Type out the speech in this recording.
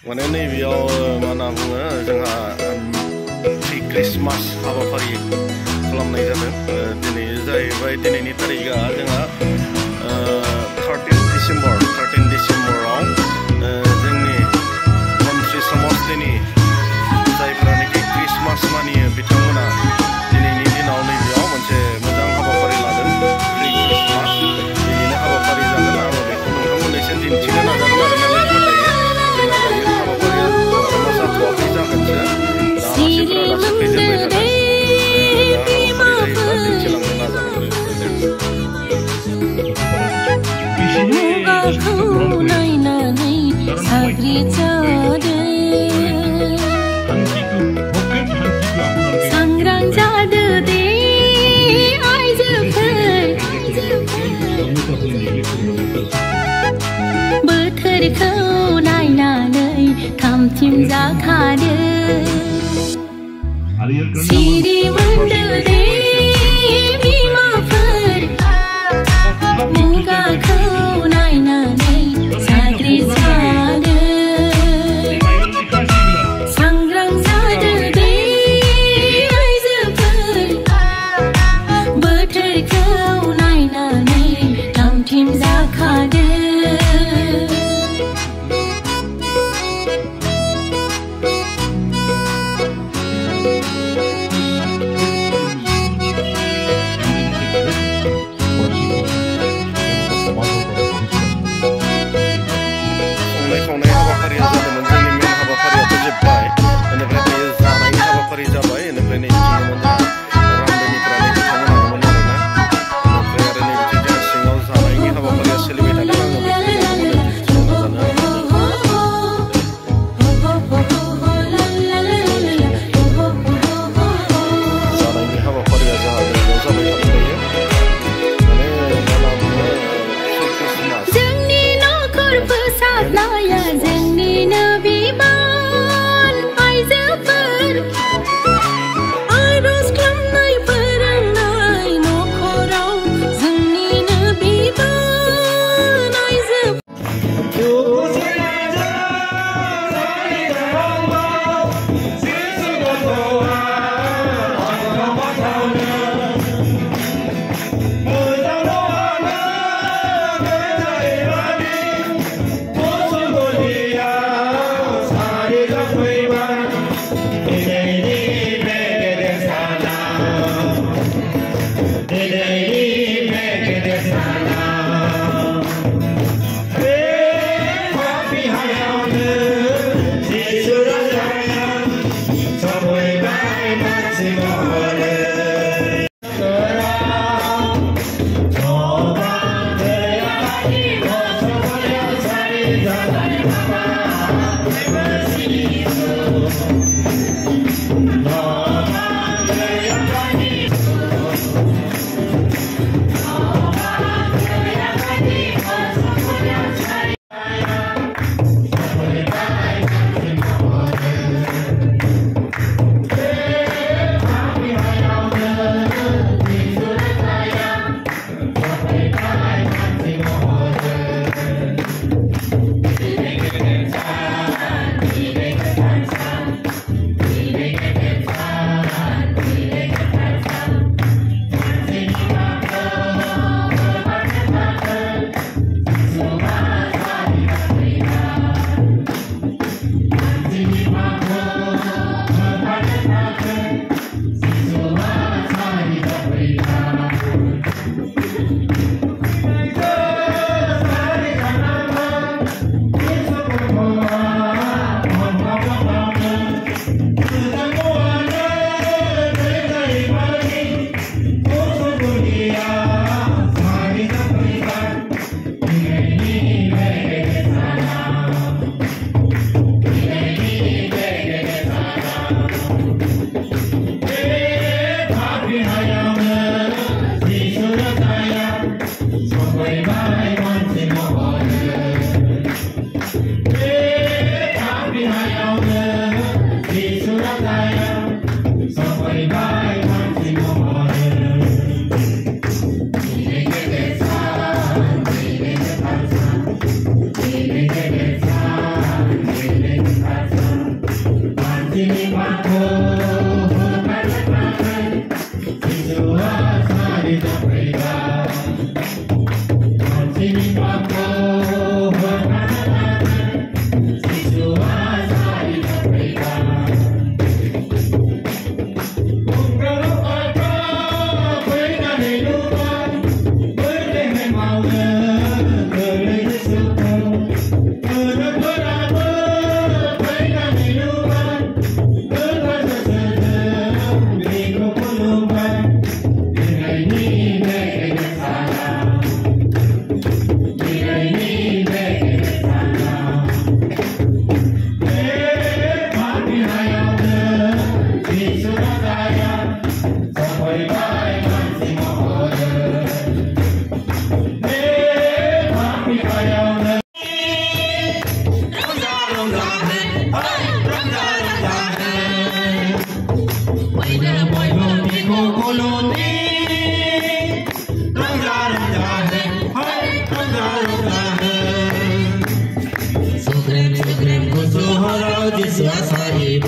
माने नैबेयाव मा होनना बुङो जोंहा क्रिसमास हाबाफारि खालामनाय जादों दिनै जाहैबाय दिनैनि तारिखआ जोंहा 13 डिसेम्बराव जोंनि मन्त्रि समष्टिनि जायफोरानोखि क्रिसमास मानियो बिथांमोना दिनैनि दिनाव नैबेयाव मोनसे मोजां हाबाफारि लादों क्रिसमास दिनैनि हाबाफारि जागोन आङो बेखौ नोंथांमोननिसिम दिन्थिनो नाजागोन आरो नालाय दायो हाबाफारिया जाथ'वाखै जागोनसो दा मानसिफोरा दासो फैजेनबाय थादों दा हाबाफारि जायोब्ला दिन्थिलांनो नाजागोन बोथोरखौ नायनानै थामथिम जाखादो सिरि मोनदो दे बिमाफोर मुगाखौ नायनानै साद्रि जादो सांग्रां जादो दे आइजोफोर बोथोरखौ नायनानै थामथिम जाखादो संनाय हाबाफारिया जादोंमोन जोंनि मेन हाबाफारियाथ' जोब्बाय बेनिफ्राय बेयो जानायनि हाबाफारि जाबाय बेनिफ्राय नैथिंमोन रामदैनिफ्राय बिथांमोनानोमोन आरोना ओमफ्राय आरो नैथिं जोंहा सिङाव जानायनि हाबाफारिया सोलिबाय थादों आङो जानायनि हाबाफारिया जोंहा जाबाय थादों दायो माने जोंनि न'खर फोसाबनाया जोंनिनो है रंगा रंगा है वैदर वैभवी को कोलोनी रंगा रंगा है रंगा रंगा है सुग्रेम सुग्रेम को सोहरा जिस आसाही